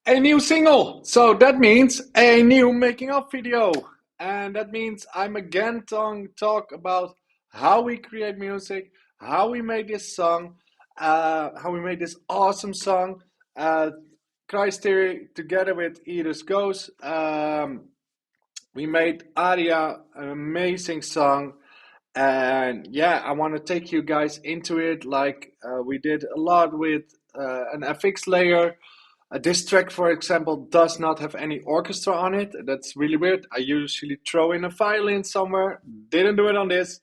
A new single. So that means a new making of video. And that means I'm again going to talk about how we create music, how we made this song, how we made this awesome song. Christ Theory together with Edith Goes. We made Aria an amazing song. And yeah, I want to take you guys into it like we did a lot with an FX layer. This track, for example, does not have any orchestra on it. That's really weird. I usually throw in a violin somewhere. Didn't do it on this.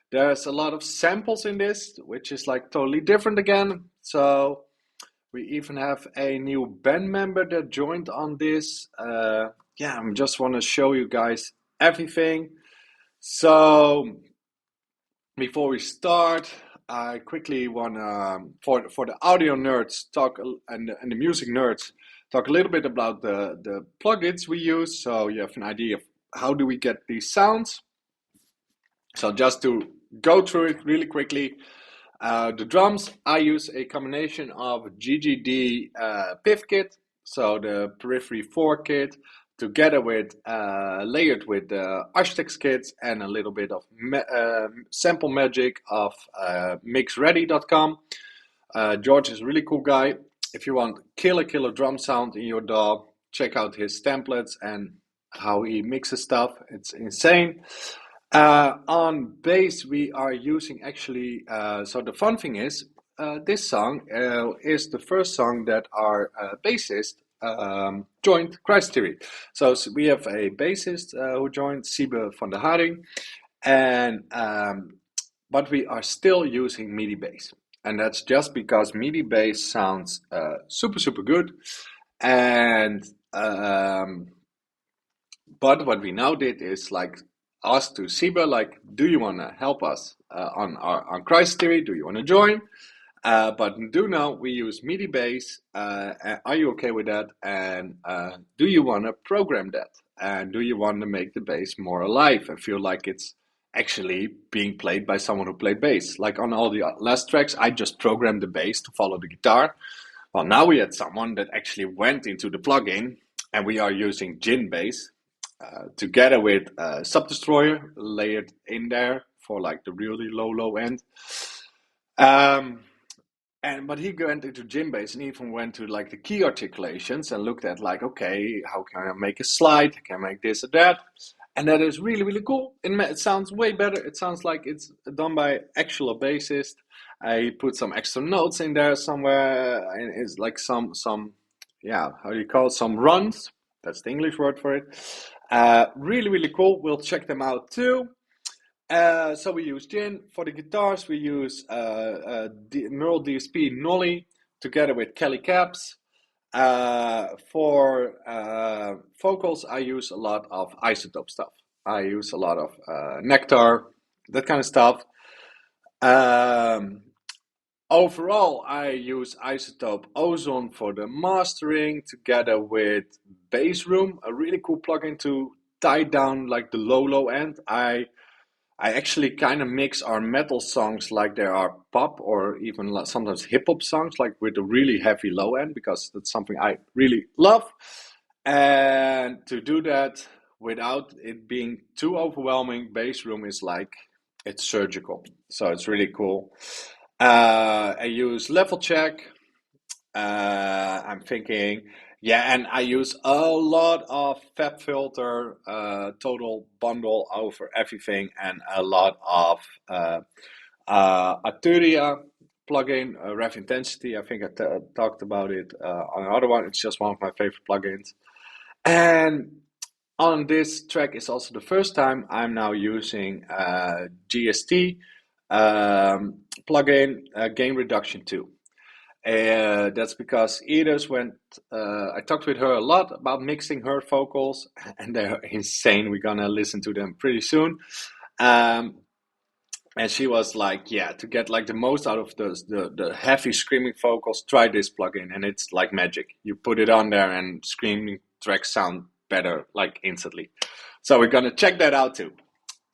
There's a lot of samples in this, which is like totally different again. So we even have a new band member that joined on this. Yeah, I just want to show you guys everything. So before we start, I quickly want to, for the audio nerds talk and the music nerds, talk a little bit about the plugins we use, so you have an idea of how do we get these sounds. So just to go through it really quickly, the drums, I use a combination of GGD PIF kit, so the Periphery 4 kit, together with layered with the Architects kits and a little bit of sample magic of mixready.com. George is a really cool guy. If you want killer drum sound in your DAW, check out his templates and how he mixes stuff. It's insane. On bass, we are using actually. So the fun thing is, this song is the first song that our bassist joined Christ Theory. So we have a bassist who joined, Siebe van der Haring, and but we are still using MIDI bass, and that's just because MIDI bass sounds super good, and but what we now did is like ask to Siba, like, do you want to help us on Christ Theory? Do you want to join? But do know we use MIDI bass. Are you okay with that? And do you want to program that? And do you want to make the bass more alive and feel like it's actually being played by someone who played bass? Like on all the last tracks, I just programmed the bass to follow the guitar. Well, now we had someone that actually went into the plugin, and we are using Gin bass together with Sub Destroyer layered in there for like the really low end. Um, but he went into Gin bass and even went to like the key articulations and looked at like, okay, how can I make a slide? Can I make this or that? And that is really cool. It sounds way better. It sounds like it's done by actual bassist. I put some extra notes in there somewhere, and it's like some yeah, how do you call it? Some runs. That's the English word for it. Really cool. We'll check them out too. So we use Gin. For the guitars, we use Neural DSP Nolly together with Kelly Caps. For vocals, I use a lot of isotope stuff. I use a lot of Nectar, that kind of stuff. Um, Overall, I use Isotope Ozone for the mastering together with Bass Room, a really cool plugin to tie down like the low end. I actually kind of mix our metal songs like there are pop or even sometimes hip hop songs, like with a really heavy low end, because that's something I really love. And to do that without it being too overwhelming, Bass Room is like it's surgical. So it's really cool. I use Level Check. I'm thinking, yeah, and I use a lot of FabFilter, total bundle over everything, and a lot of Arturia plugin, Rev Intensity. I think I talked about it on another one. It's just one of my favorite plugins. And on this track is also the first time I'm now using GST plugin gain reduction 2. That's because Edith went. I talked with her a lot about mixing her vocals, and they're insane. We're gonna listen to them pretty soon. Um, and she was like, "Yeah, to get like the most out of the heavy screaming vocals, try this plugin, and it's like magic. You put it on there, and screaming tracks sound better like instantly." So we're gonna check that out too.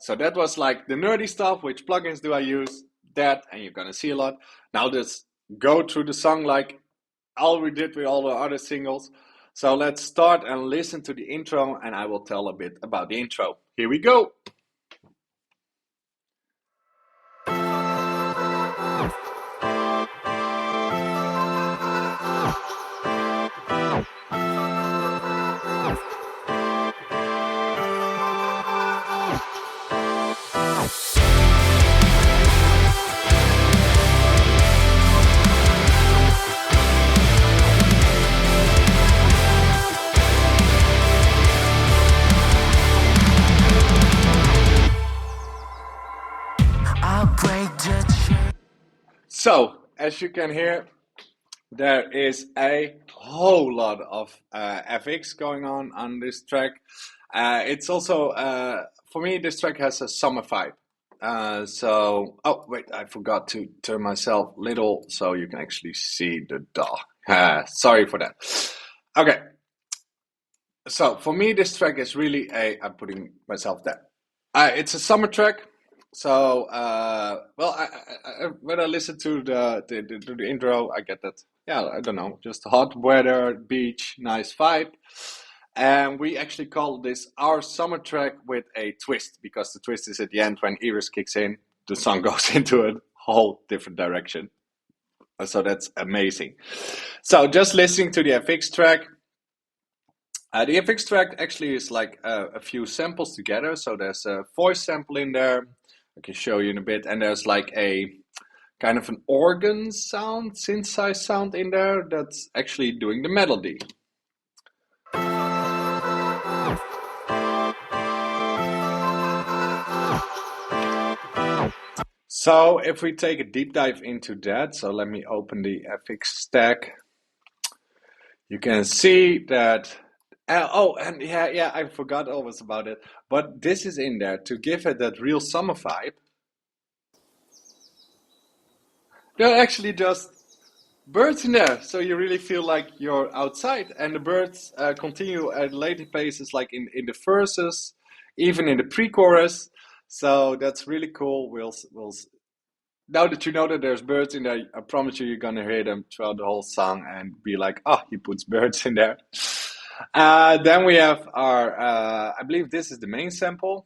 So that was like the nerdy stuff. Which plugins do I use? That, and you're gonna see a lot. Now let's go through the song like all we did with all the other singles. So let's start and listen to the intro, and I will tell a bit about the intro. Here we go. So, as you can hear, there is a whole lot of FX going on this track. It's also, for me, this track has a summer vibe. Oh wait, I forgot to turn myself little so you can actually see the dog. Sorry for that. Okay, so for me, this track is really I'm putting myself there. It's a summer track. So, well, when I listen to the intro, I get that. Yeah, I don't know, just hot weather, beach, nice vibe. And we actually call this our summer track with a twist because the twist is at the end when Iris kicks in, the song goes into a whole different direction. So that's amazing. So just listening to the FX track. The FX track actually is like a few samples together. So there's a voice sample in there. I can show you in a bit. And there's like a kind of an organ sound, synthesized sound in there that's actually doing the melody. So if we take a deep dive into that, so let me open the FX stack. You can see that. Oh, and yeah, I forgot almost about it. But this is in there to give it that real summer vibe. There are actually just birds in there, so you really feel like you're outside. And the birds continue at later places, like in the verses, even in the pre-chorus. So that's really cool. We'll now that you know that there's birds in there, I promise you're gonna hear them throughout the whole song and be like, oh, he puts birds in there. Then we have our, I believe this is the main sample.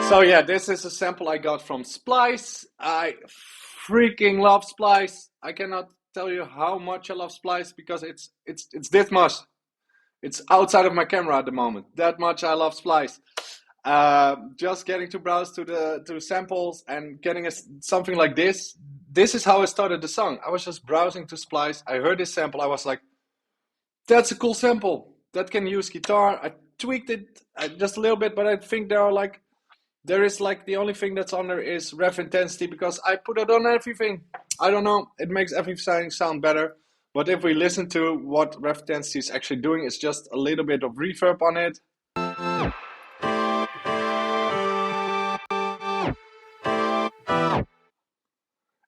So yeah, this is a sample I got from Splice. I freaking love Splice. I cannot tell you how much I love Splice because it's this much. It's outside of my camera at the moment. That much I love Splice. Just getting to browse to samples and getting something like this. This is how I started the song. I was just browsing to Splice. I heard this sample. I was like, that's a cool sample. That can use guitar. I tweaked it just a little bit, but I think there is like the only thing that's on there is rev intensity because I put it on everything. I don't know. It makes everything sound better. But if we listen to what rev intensity is actually doing, it's just a little bit of reverb on it.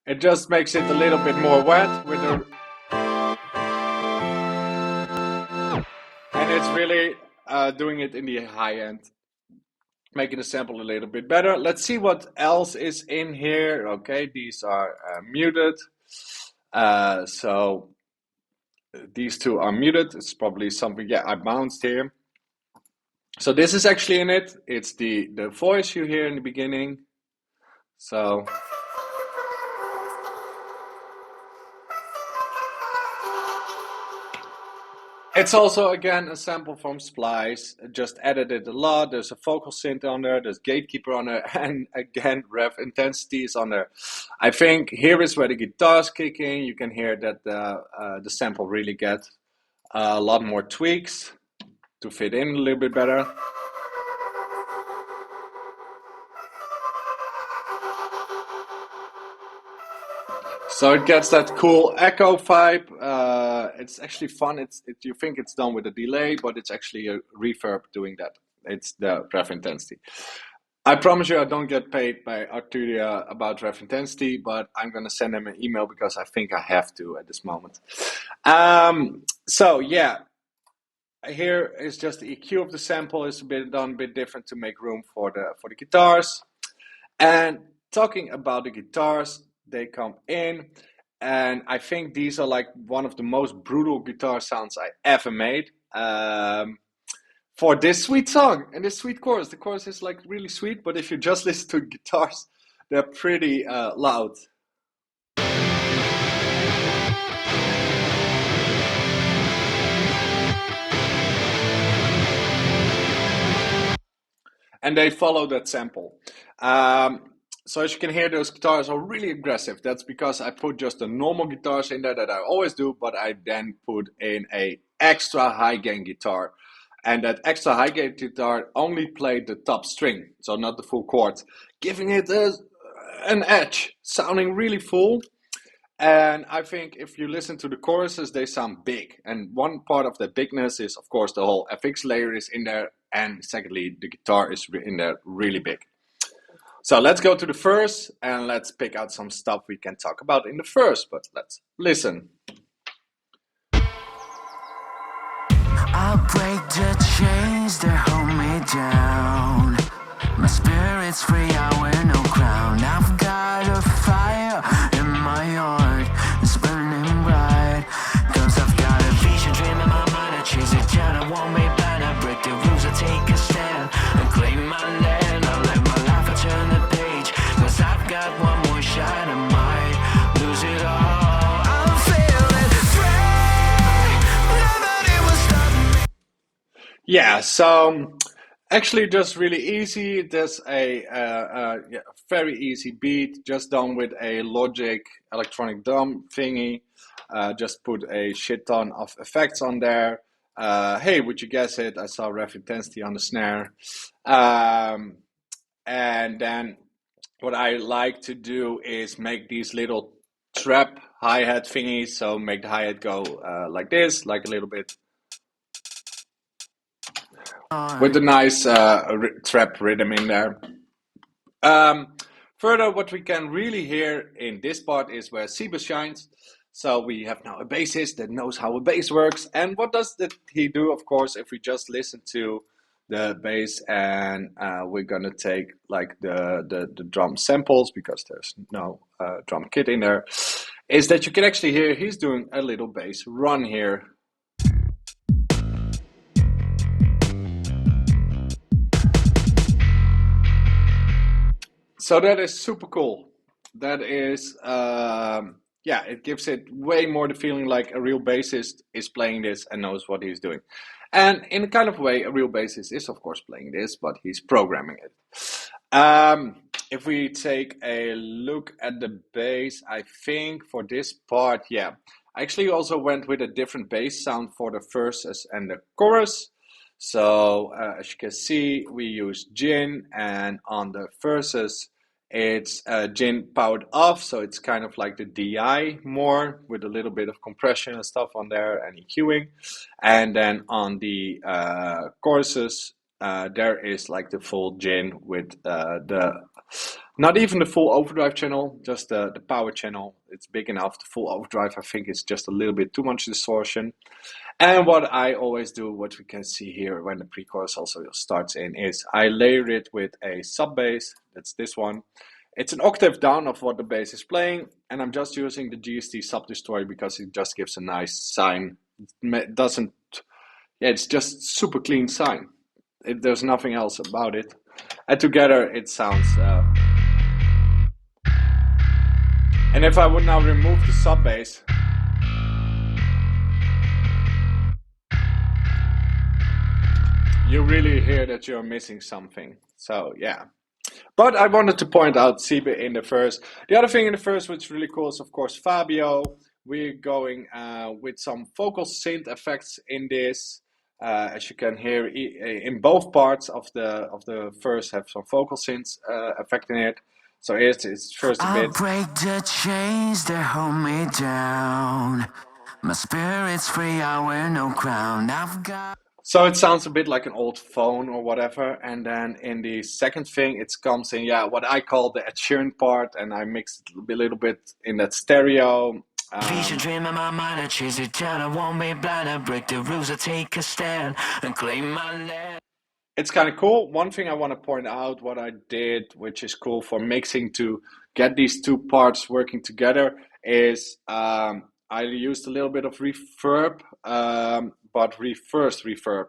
It just makes it a little bit more wet with the, and it's really doing it in the high end, making the sample a little bit better. Let's see what else is in here. Okay, these are muted. So these two are muted. It's probably something, yeah, I bounced here. So this is actually in it. It's the voice you hear in the beginning. So it's also, again, a sample from Splice. Just edited a lot. There's a vocal synth on there. There's Gatekeeper on there. And again, rev intensity is on there. I think here is where the guitars kick in. You can hear that the sample really gets a lot more tweaks to fit in a little bit better. So it gets that cool echo vibe. It's actually fun. You think it's done with a delay, but it's actually a reverb doing that. It's the rev intensity. I promise you I don't get paid by Arturia about rev intensity, but I'm going to send them an email because I think I have to at this moment. So yeah, here is just the EQ of the sample is done a bit different to make room for the guitars. And talking about the guitars, they come in, and I think these are like one of the most brutal guitar sounds I ever made. For this sweet song and this sweet chorus. The chorus is like really sweet, but if you just listen to guitars, they're pretty loud. And they follow that sample. So as you can hear, those guitars are really aggressive. That's because I put just the normal guitars in there that I always do, but I then put in a extra high gain guitar. And that extra high gain guitar only played the top string, so not the full chord, giving it an edge, sounding really full. And I think if you listen to the choruses, they sound big. And one part of that bigness is, of course, the whole FX layer is in there. And secondly, the guitar is in there really big. So let's go to the verse and let's pick out some stuff we can talk about in the verse. But let's listen. I'll break the chains that hold me down. My spirit's free, I wear no crown. I've got a fire in my heart, it's burning bright. Cause I've got a vision, dream in my mind. I chase it down, I won't be blind. I break the rules, I take a stand and claim my land. I live my life, I turn the page. Cause I've got one more shot, I might lose it all. I'm feeling free, nobody will stop me. Yeah, so actually just really easy. There's a very easy beat, just done with a Logic electronic drum thingy. Just put a shit ton of effects on there. Hey, would you guess it? I saw rev intensity on the snare. And then what I like to do is make these little trap hi-hat thingies. So make the hi-hat go like this, like a little bit with a nice trap rhythm in there. Further, what we can really hear in this part is where Seba shines. So we have now a bassist that knows how a bass works. And what does he do? Of course, if we just listen to the bass and we're gonna take like the drum samples because there's no drum kit in there, is that you can actually hear he's doing a little bass run here. So that is super cool. That is, yeah, it gives it way more the feeling like a real bassist is playing this and knows what he's doing. And in a kind of way, a real bassist is, of course, playing this, but he's programming it. If we take a look at the bass, I think for this part, yeah, I actually also went with a different bass sound for the verses and the chorus. So as you can see, we use Jin, and on the verses, it's Jin powered off, so it's kind of like the DI more with a little bit of compression and stuff on there and EQing. And then on the choruses, there is like the full Jin with the not even the full overdrive channel, just the power channel. It's big enough. The full overdrive, I think, is just a little bit too much distortion. And what I always do, what we can see here when the pre-chorus also starts in, is I layer it with a sub bass. That's this one. It's an octave down of what the bass is playing, and I'm just using the GST sub destroy because it just gives a nice sign. It doesn't, yeah, it's just super clean sign. There's nothing else about it. And together it sounds. And if I would now remove the sub bass, you really hear that you're missing something. So yeah. But I wanted to point out Sibe in the verse. The other thing in the verse which is really cool is, of course, Fabio. We're going with some vocal synth effects in this. As you can hear, in both parts of the verse have some vocal synths effect in it. So it's first a bit. I'll break the chains that hold me down. My spirit's free, I wear no crown. I've got. So it sounds a bit like an old phone or whatever. And then in the second thing, it comes in, yeah, what I call the Ed Sheeran part. And I mixed it a little bit in that stereo. Vision, dream in my mind, I chase it down, I won't be blind. I break the rules, I take a stand and claim my land. it's kind of cool. One thing I want to point out what I did, which is cool for mixing to get these two parts working together, is I used a little bit of reverb, but reversed reverb.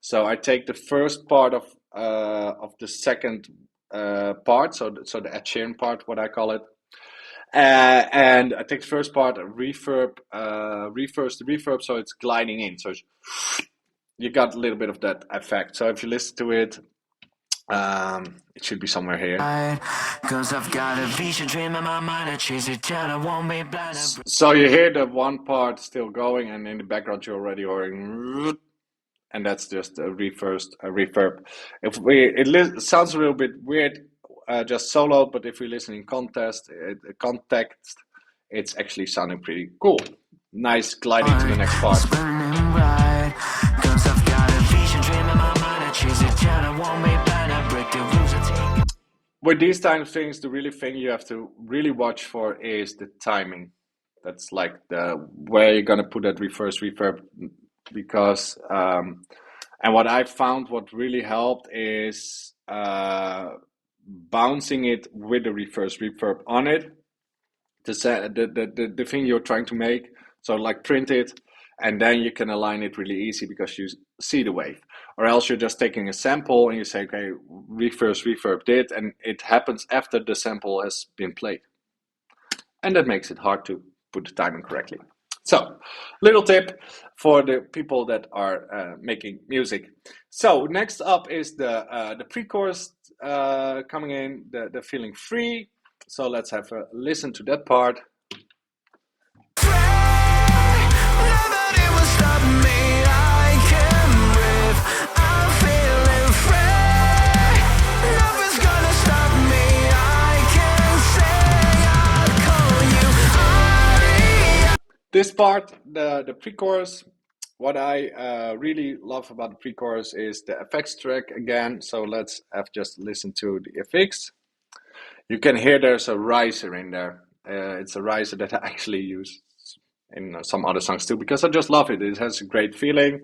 So I take the first part of the second part, so the Ed Sheeran part, what I call it, and I take the first part, reverb, reverse the reverb, so it's gliding in. So you got a little bit of that effect. So if you listen to it, it should be somewhere here. Cause I've got a vision dream in my mind, I chase it down, I won't be blind. So you hear the one part still going, and in the background you're already hearing, and that's just a reversed reverb. If we, it sounds a little bit weird, just solo, but if we listen in context, it's actually sounding pretty cool. Nice gliding to the next part. Burning bright, cause I've got a vision dream in my mind, I chase it down, I won't be blind, I break the rules, I take. With these kind of things, the really thing you have to really watch for is the timing. That's like the where you're gonna put that reverse reverb, because and what I found what really helped is bouncing it with the reverse reverb on it, the thing you're trying to make. So like print it, and then you can align it really easy because you see the wave. Or else you're just taking a sample and you say, okay, reverse reverb it, and it happens after the sample has been played. And that makes it hard to put the timing correctly. So, little tip for the people that are making music. So next up is the pre-chorus coming in, the feeling free. So let's have a listen to that part. This part, the pre-chorus, what I really love about the pre-chorus is the effects track again. So let's have just listen to the effects. You can hear there's a riser in there. It's a riser that I actually use in some other songs too, because I just love it. It has a great feeling.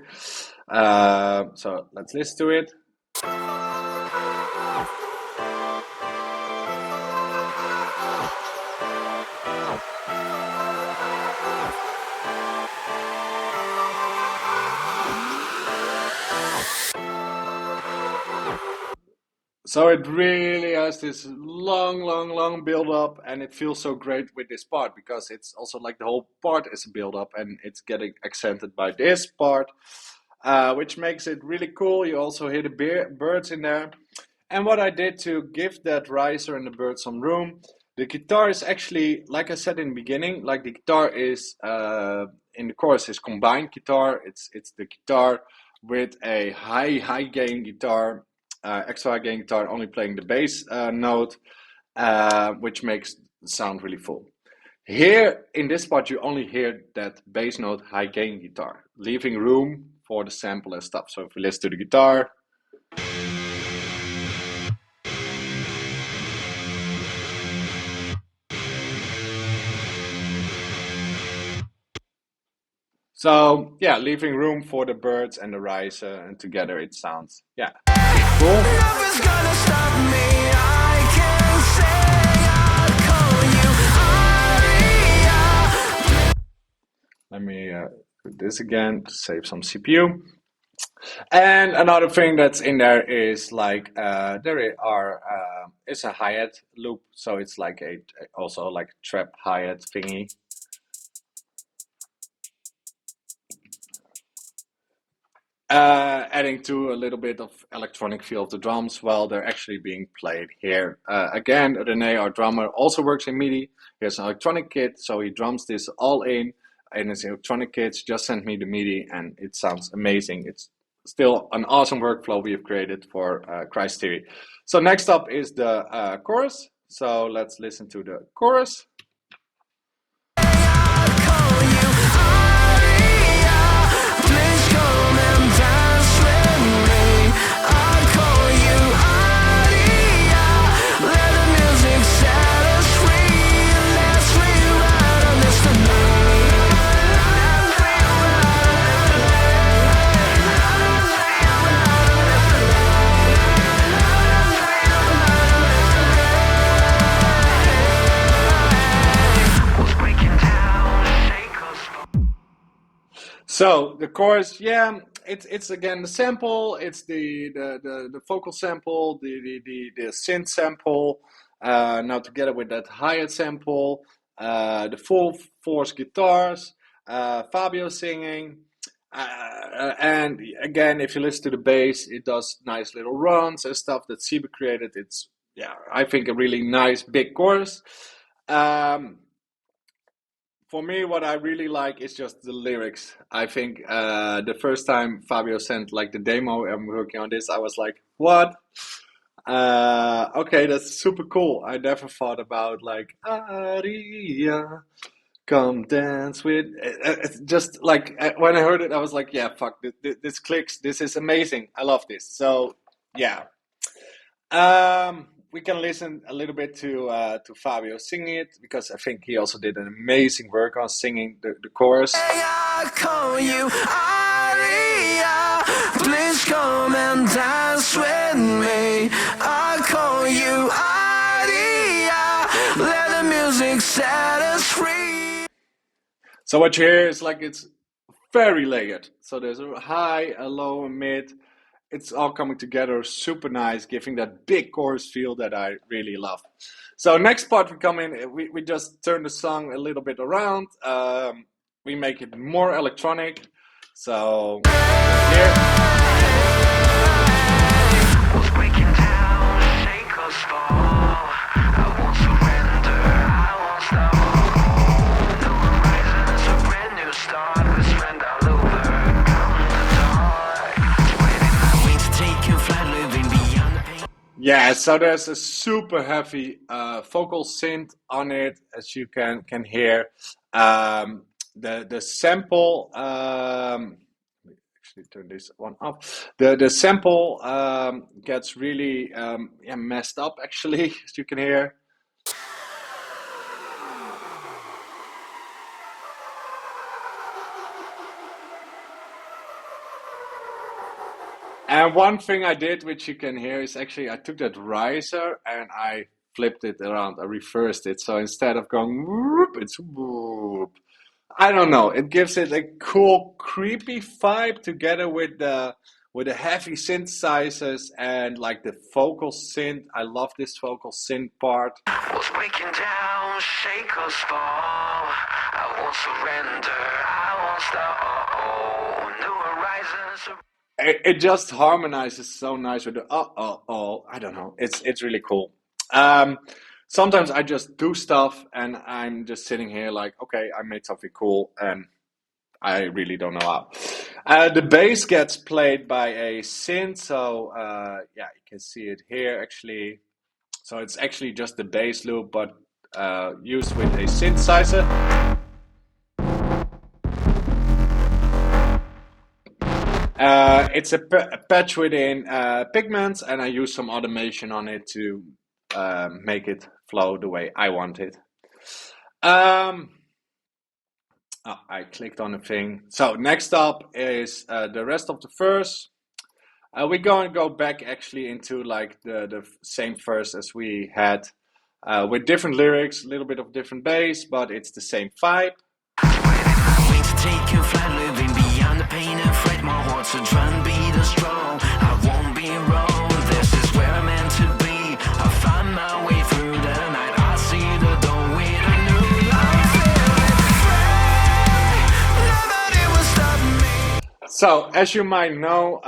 So let's listen to it. So it really has this long build up, and it feels so great with this part because it's also like the whole part is a build up, and it's getting accented by this part, which makes it really cool. You also hear the birds in there. And what I did to give that riser and the bird some room, the guitar is actually, like I said in the beginning, like the guitar is in the chorus is combined guitar. It's the guitar with a high gain guitar. Extra high gain guitar only playing the bass note, which makes the sound really full. Here in this part, you only hear that bass note high gain guitar, leaving room for the sample and stuff. So if we listen to the guitar. So yeah, leaving room for the birds and the riser, and together it sounds, yeah, cool. Let me do this again to save some CPU. And another thing that's in there is like it's a hi-hat loop, so it's like also like trap hi-hat thingy. Adding to a little bit of electronic feel of the drums while they're actually being played here. Again, Rene, our drummer, also works in MIDI. He has an electronic kit, so he drums this all in his electronic kits. Just sent me the MIDI, and it sounds amazing. It's still an awesome workflow we have created for Christ Theory. So next up is the chorus. So let's listen to the chorus. So the chorus, yeah, it's again the sample, it's the vocal sample, the synth sample, now together with that hi-hat sample, the full force guitars, Fabio singing, and again, if you listen to the bass, it does nice little runs and stuff that Siebe created. It's, yeah, I think a really nice big chorus. Um, for me, what I really like is just the lyrics. I think the first time Fabio sent like the demo, I'm working on this, I was like, what? Okay, that's super cool. I never thought about like Aria, come dance with. It's just like when I heard it, I was like, yeah, fuck, this clicks. This is amazing. I love this. So yeah, we can listen a little bit to Fabio singing it because I think he also did an amazing work on singing the chorus. I call you Aria, please come and dance with me. I call you Aria, let the music set us free. So what you hear is like it's very layered. So there's a high, a low, a mid. It's all coming together super nice, giving that big chorus feel that I really love. So next part we come in, we just turn the song a little bit around. We make it more electronic. So here. Was breaking down, shake us fall. I won't surrender, I won't stop. No horizon, it's a brand new start. Best friend all over, come the dark. Waiting my way to take you flight, living beyond the pain. Yeah, so there's a super heavy vocal synth on it, as you can hear. The sample, actually turn this one off. The sample gets really yeah, messed up actually, as you can hear. And one thing I did, which you can hear, is actually I took that riser and I flipped it around. I reversed it. So instead of going whoop, it's whoop. I don't know. It gives it a cool, creepy vibe together with the heavy synthesizers and like the vocal synth. I love this vocal synth part. Was breaking down, shake us fall. I won't surrender, I won't stop. New horizons. It just harmonizes so nice with the I don't know. It's really cool. Sometimes I just do stuff and I'm just sitting here like, okay, I made something cool and I really don't know how. The bass gets played by a synth, so yeah, you can see it here actually. So it's actually just the bass loop, but used with a synthesizer. It's a patch within Pigments, and I use some automation on it to make it flow the way I want it. Oh, I clicked on a thing. So next up is the rest of the verse. We're going to go back actually into like the same verse as we had with different lyrics, a little bit of different bass, but it's the same vibe. Take you flight, living beyond the pain and fret. My heart's a drum beat is strong. I won't be wrong. This is where I'm meant to be. I find my way through the night. I see the dawn with a new life. Nobody will stop me. So, as you might know,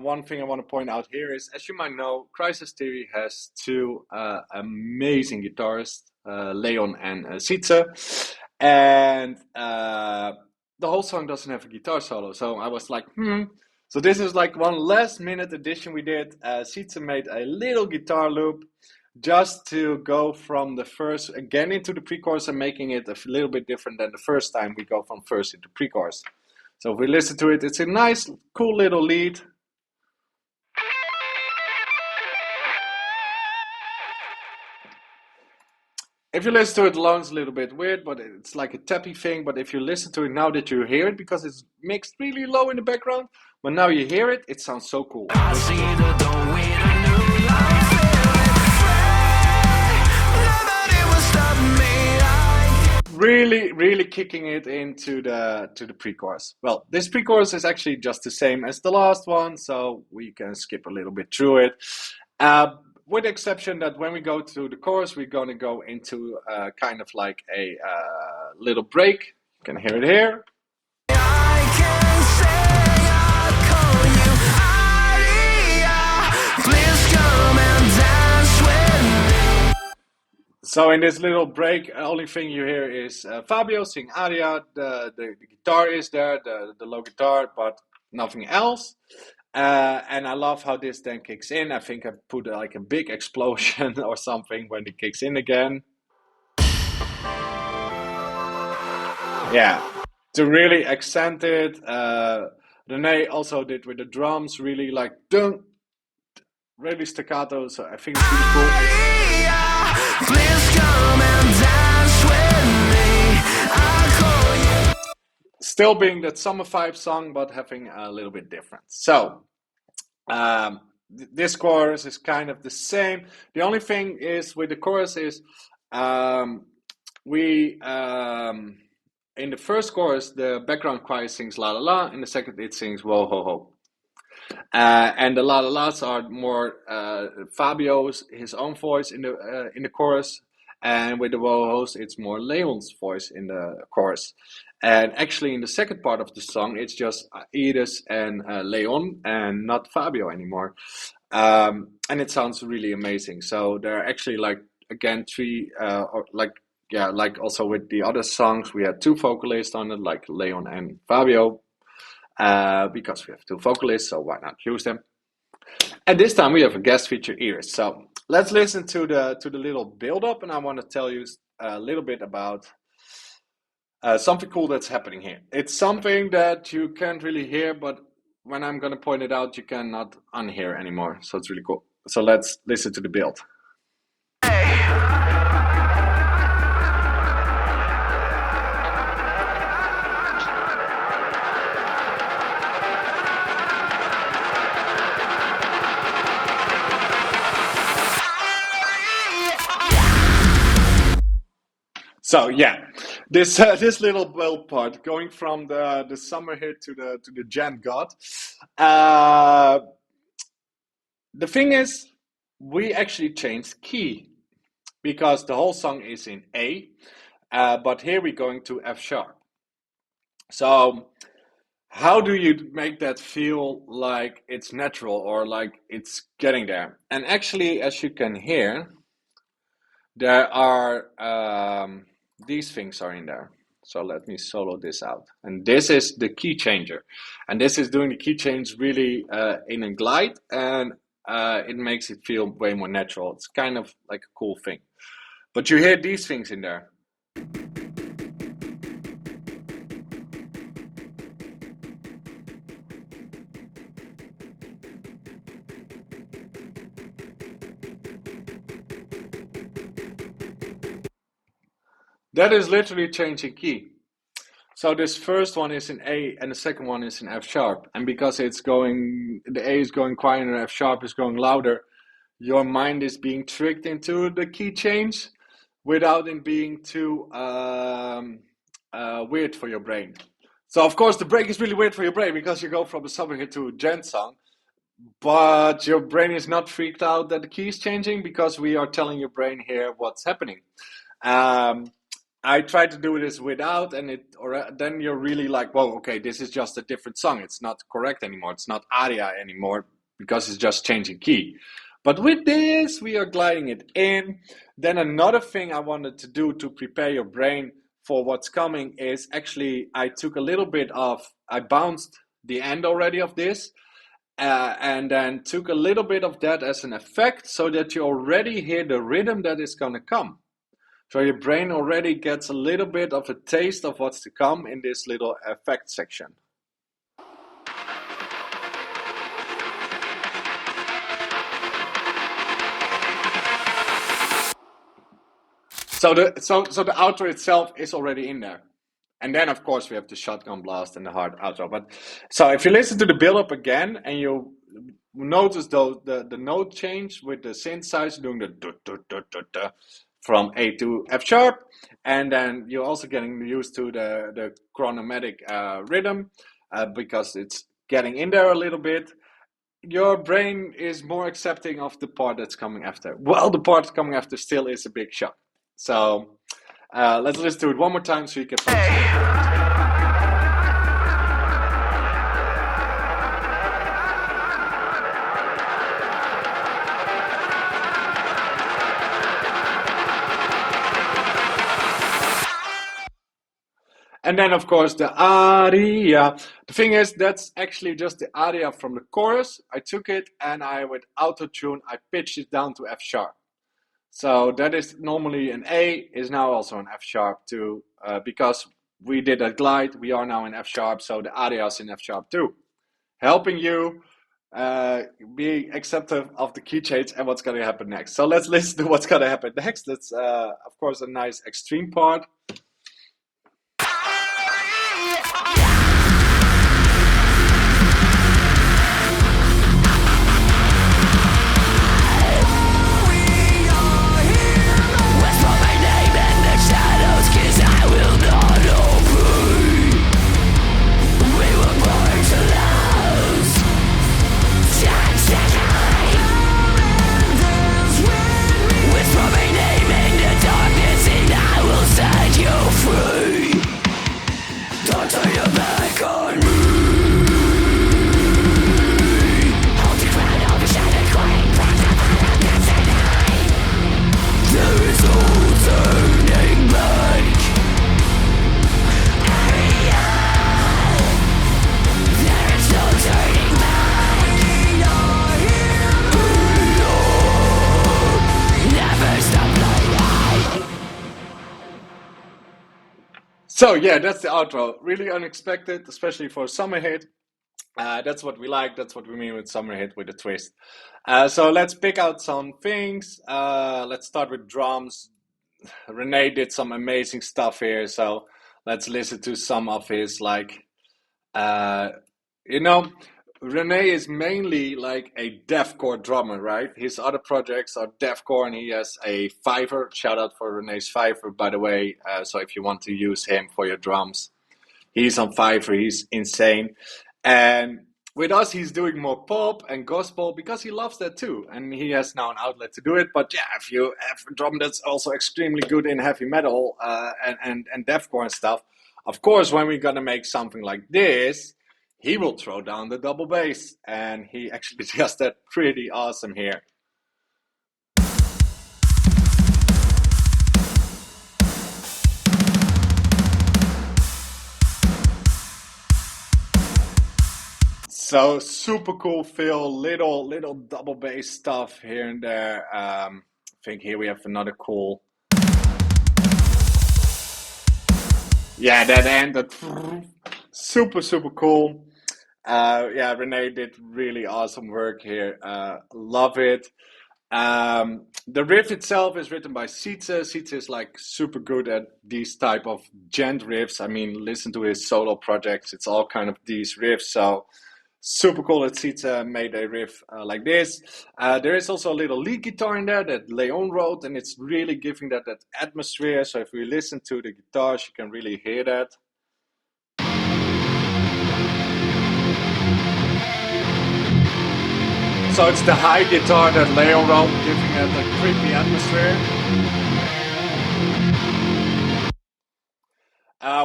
one thing I want to point out here is, as you might know, Crisis Theory has two amazing guitarists, Leon and Sietse, and the whole song doesn't have a guitar solo. So I was like, So this is like one last minute addition we did. Sietse made a little guitar loop just to go from the verse again into the pre-chorus and making it a little bit different than the first time we go from verse into pre-chorus. So if we listen to it, it's a nice, cool little lead. If you listen to it alone, it's a little bit weird, but it's like a tappy thing. But if you listen to it now that you hear it, because it's mixed really low in the background, but now you hear it, it sounds so cool. I see the dawn with a new life. Nobody will stop me. really, really kicking it into the pre-chorus. Well, this pre-chorus is actually just the same as the last one, so we can skip a little bit through it. Uh, with the exception that when we go to the chorus, we're going to go into kind of like a little break. You can hear it here. I can say I call you Aria. Please come and dance with me. So in this little break, only thing you hear is Fabio sing Aria. The guitar is there, the low guitar, but nothing else. And I love how this then kicks in. I think I put like a big explosion or something when it kicks in again. Yeah, to really accent it. Renee also did with the drums, really like dun, really staccato. So I think it's really cool. Aria, please come and dance with me. I call you. Still being that summer vibe song, but having a little bit different. So this chorus is kind of the same. The only thing is with the chorus is we in the first chorus the background choir sings la la la, in the second it sings whoa ho ho. And the la la la's are more Fabio's his own voice in the chorus, and with the whoa ho's it's more Leon's voice in the chorus. And actually, in the second part of the song, it's just Iris and Leon, and not Fabio anymore. And it sounds really amazing. So there are actually like again three, or like yeah, like also with the other songs, we had two vocalists on it, like Leon and Fabio, because we have two vocalists, so why not use them? And this time we have a guest feature, Iris. So let's listen to the little build up, and I want to tell you a little bit about something cool that's happening here. It's something that you can't really hear, but when I'm going to point it out, you cannot unhear anymore. So it's really cool. So let's listen to the build. So yeah, this little build part going from the summer hit to the Jan God. Uh, the thing is, we actually changed key because the whole song is in A, but here we're going to F sharp. So how do you make that feel like it's natural or like it's getting there? And actually, as you can hear, there are these things are in there. So let me solo this out. And this is the key changer. And this is doing the key change really in a glide, and it makes it feel way more natural. It's kind of like a cool thing. But you hear these things in there. That is literally changing key. So this first one is in A and the second one is in F sharp. And because it's going, the A is going quieter and F sharp is going louder, your mind is being tricked into the key change without it being too weird for your brain. So of course the break is really weird for your brain because you go from a summer hit to a Jan song, but your brain is not freaked out that the key is changing because we are telling your brain here what's happening. Um, I tried to do this without, and then you're really like, whoa, okay, this is just a different song. It's not correct anymore. It's not Aria anymore because it's just changing key. But with this, we are gliding it in. Then another thing I wanted to do to prepare your brain for what's coming is actually I took a little bit of, I bounced the end already of this, and then took a little bit of that as an effect so that you already hear the rhythm that is going to come. So your brain already gets a little bit of a taste of what's to come in this little effect section. So the outro itself is already in there. And then of course we have the shotgun blast and the hard outro. But so if you listen to the build up again and you notice the note change with the synthesizer doing the from A to F sharp, and then you're also getting used to the chromatic rhythm because it's getting in there a little bit. Your brain is more accepting of the part that's coming after. Well, the part coming after still is a big shock. So let's listen to it one more time so you can focus. And then, of course, the aria. The thing is, that's actually just the aria from the chorus. I took it and with auto tune, I pitched it down to F sharp. So that is normally an A, is now also an F sharp too, because we did a glide. We are now in F sharp, so the aria is in F sharp too, helping you be accepting of the key change and what's going to happen next. So let's listen to what's going to happen next. That's of course a nice extreme part. So yeah, that's the outro. Really unexpected, especially for a summer hit. That's what we like. That's what we mean with summer hit with a twist. So let's pick out some things. Let's start with drums. Renee did some amazing stuff here. So let's listen to some of his uh, you know, Rene is mainly like a deathcore drummer, right? His other projects are deathcore, and he has a Fiverr. Shout out for Rene's Fiverr, by the way. So if you want to use him for your drums, he's on Fiverr. He's insane. And with us, he's doing more pop and gospel because he loves that too, and he has now an outlet to do it. But yeah, if you have a drum that's also extremely good in heavy metal and deathcore and stuff, of course, when we're gonna make something like this, he will throw down the double bass, and he actually does that pretty awesome here. So super cool feel, little double bass stuff here and there. I think here we have another cool. Yeah, that end, that super cool. Yeah, Renee did really awesome work here. Love it. The riff itself is written by Sietse. Sietse is like super good at these type of gent riffs. I mean, listen to his solo projects. It's all kind of these riffs. So super cool that Sietse made a riff like this. There is also a little lead guitar in there that Leon wrote, and it's really giving that atmosphere. So if we listen to the guitars, you can really hear that. So it's the high guitar that Leon wrote, giving it a creepy atmosphere.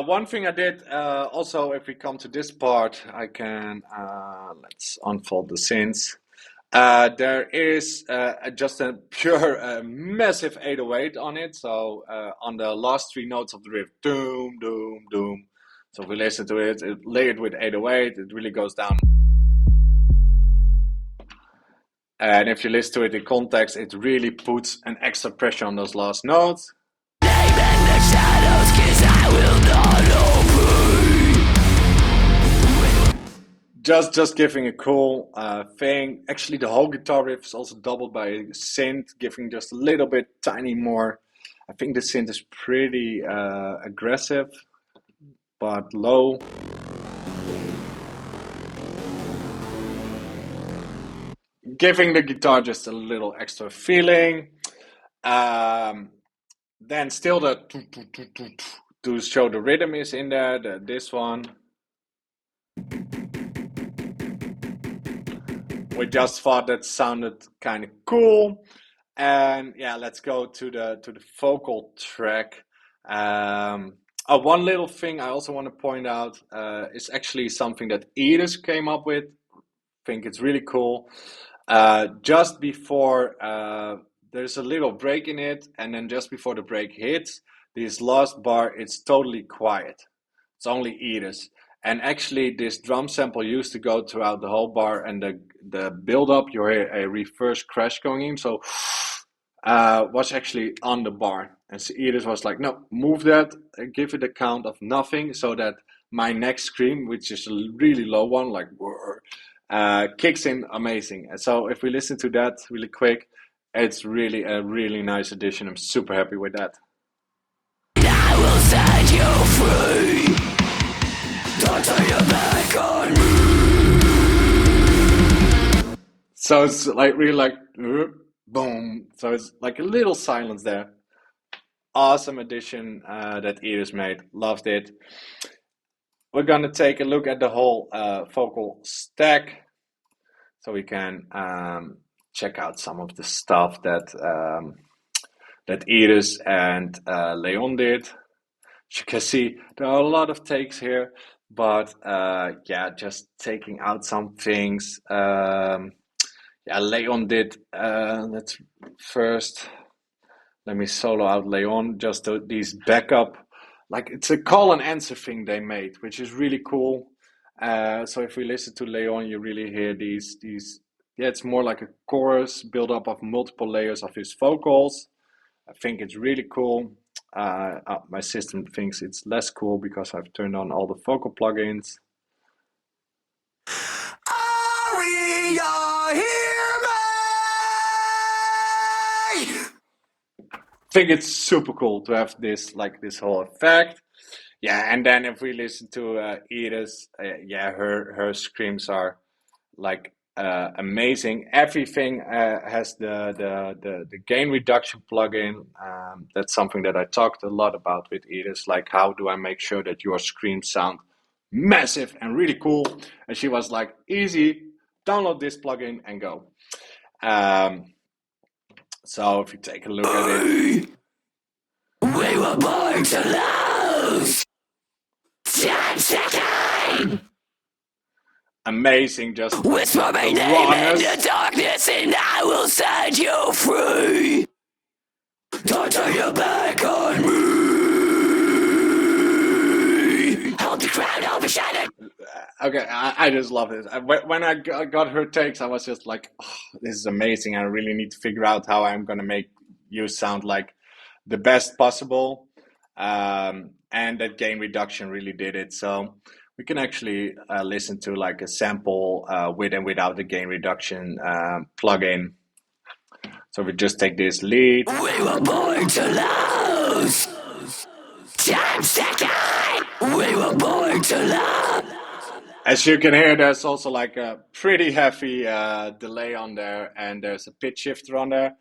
One thing I did also, if we come to this part, I can let's unfold the synths. There is just a pure massive 808 on it. So on the last three notes of the riff, doom, doom, doom. So if we listen to it, layered with 808, it really goes down. And if you listen to it in context, it really puts an extra pressure on those last notes. Just giving a cool thing. Actually, the whole guitar riff is also doubled by a synth, giving just a little bit tiny more. I think the synth is pretty aggressive, but low. Giving the guitar just a little extra feeling. Then still the to show the rhythm is in there. This one. We just thought that sounded kind of cool, and yeah, let's go to the vocal track. One little thing I also want to point out is actually something that Edith came up with. Think it's really cool. Just before there's a little break in it, and then just before the break hits, this last bar, it's totally quiet. It's only Edith. And actually, this drum sample used to go throughout the whole bar, and the build up, you hear a reverse crash going in. So, was actually on the bar. And so Edith was like, no, move that, give it a count of nothing, so that my next scream, which is a really low one, like, kicks in amazing. And so, if we listen to that really quick, it's really a really nice addition. I'm super happy with that. I will set you free. Don't turn your back on me. So it's like really like boom. So it's like a little silence there. Awesome addition that Iris made. Loved it. We're gonna take a look at the whole vocal stack, so we can check out some of the stuff that Iris and Leon did. As you can see, there are a lot of takes here, but yeah, just taking out some things. Yeah, Leon did. Let's first let me solo out Leon. Just these backup, like it's a call and answer thing they made, which is really cool. So if we listen to Leon, you really hear these. Yeah, it's more like a chorus build up of multiple layers of his vocals. I think it's really cool. My system thinks it's less cool because I've turned on all the vocal plugins. Aria, hear me! Think it's super cool to have this whole effect. Yeah, and then if we listen to Edith, yeah, her screams are like amazing. Everything has the gain reduction plugin. That's something that I talked a lot about with Edith. Like, how do I make sure that your screams sound massive and really cool? And she was like, easy, download this plugin and go. So if you take a look at it, we were born to lose. 10 seconds. amazing, just Whisper my the name in rawness. the darkness and I will set you free. Don't turn your back on me. Hold the crowd overshadowed. Okay, I just love it. When I got her takes, I was just like, oh, this is amazing. I really need to figure out how I'm going to make you sound like the best possible. And that gain reduction really did it. So we can actually listen to like a sample with and without the gain reduction plugin. So we just take this lead. We were born to lose. 10 seconds. We were born to love. As you can hear, there's also like a pretty heavy delay on there, and there's a pitch shifter on there.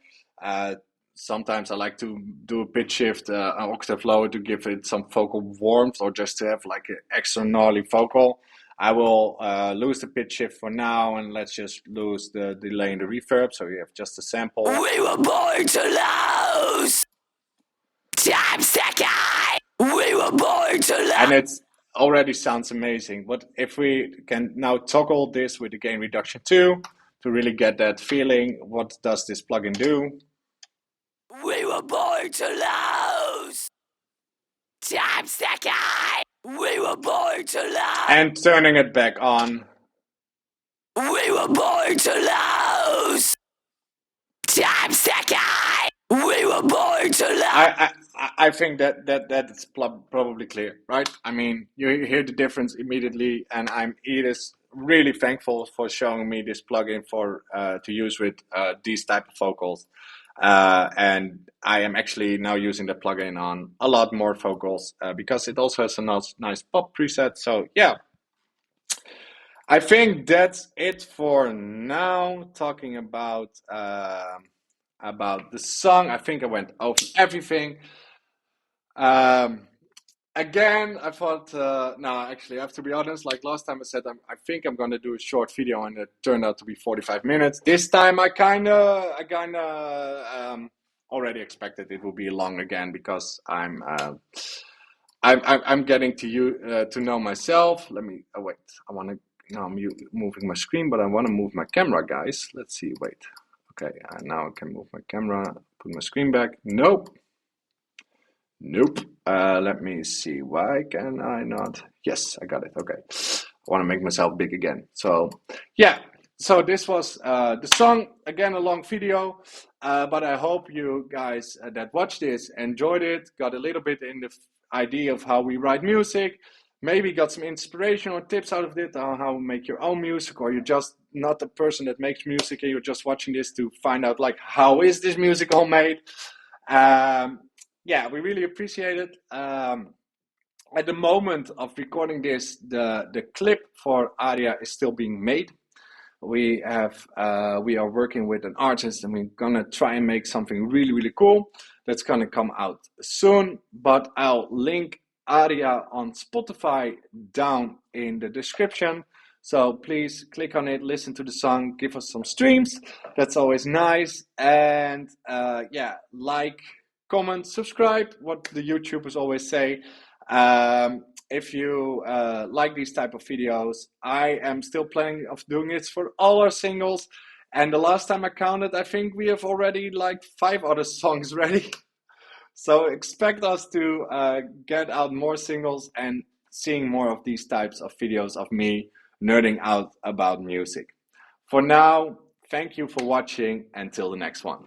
Sometimes I like to do a pitch shift an octave lower to give it some vocal warmth, or just to have like an extra gnarly vocal. I will lose the pitch shift for now, and let's just lose the delay and the reverb, so you have just a sample. We were born to lose. 10 seconds. We were born to lose. And it already sounds amazing. But if we can now toggle this with the gain reduction too, to really get that feeling, what does this plugin do? We were born to lose. 10 seconds. We were born to lose. And turning it back on. We were born to lose. 10 seconds. We were born to lose. I think that is probably clear, right? I mean, you hear the difference immediately, and it is really thankful for showing me this plugin for to use with these type of vocals. And I am actually now using the plugin on a lot more vocals because it also has a nice pop preset. So yeah, I think that's it for now. Talking about the song, I think I went over everything. Um, Again, I thought, no, actually, I have to be honest. Like last time, I said I think I'm gonna do a short video, and it turned out to be 45 minutes. This time, I kind of already expected it will be long again because I'm getting to you to know myself. Let me wait. I want to now I'm moving my screen, but I want to move my camera, guys. Let's see. Wait. Okay, now I can move my camera. Put my screen back. Nope. Nope. Let me see. Why can I not? Yes, I got it. Okay. I want to make myself big again. So, yeah. So this was the song. Again, a long video. But I hope you guys that watched this enjoyed it, got a little bit in the idea of how we write music, maybe got some inspiration or tips out of it on how to make your own music, or you're just not a person that makes music and you're just watching this to find out like how is this music all made. Um, yeah, we really appreciate it. At the moment of recording this, the clip for Aria is still being made. We are working with an artist, and we're gonna try and make something really cool that's gonna come out soon. But I'll link Aria on Spotify down in the description. So please click on it, listen to the song, give us some streams. That's always nice. And yeah, like, comment, subscribe. What the YouTubers always say. If you like these type of videos, I am still planning of doing it for all our singles. And the last time I counted, I think we have already like 5 other songs ready. So expect us to get out more singles and seeing more of these types of videos of me nerding out about music. For now, thank you for watching. Until the next one.